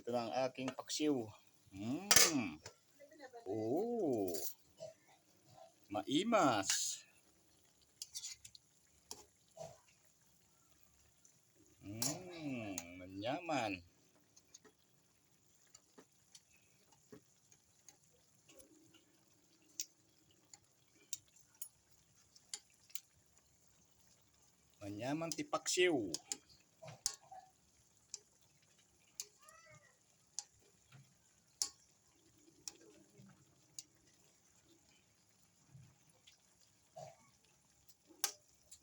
Ito na ang aking paksiw. Oh, maimas. Manyaman. Manyaman ti paksiw.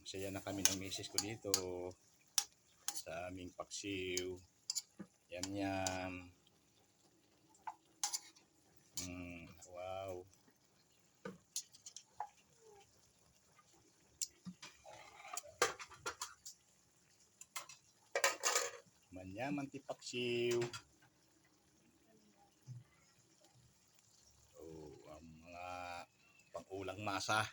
Masaya na kami ng misis ko dito sa aming paksiw. Yan. Wow. Manyaman ti paksiw. Oh, ang mga pang-ulang masa.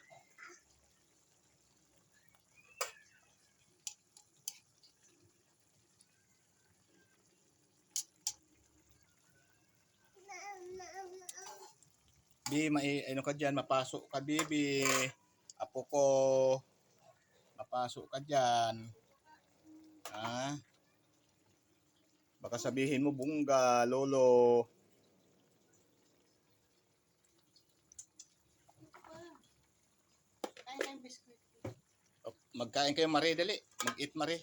Bi, ano ka dyan, mapasok ka, bibi. Apo ko, mapasok ka dyan. Ha? Baka sabihin mo, bungga, lolo. Magkain kayo, Mari, dali. Mag-eat, Mari.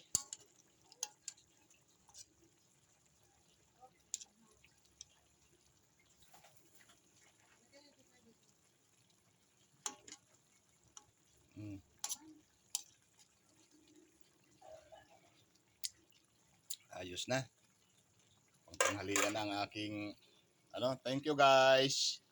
Ayos na. Pangtanghalian ang aking thank you guys.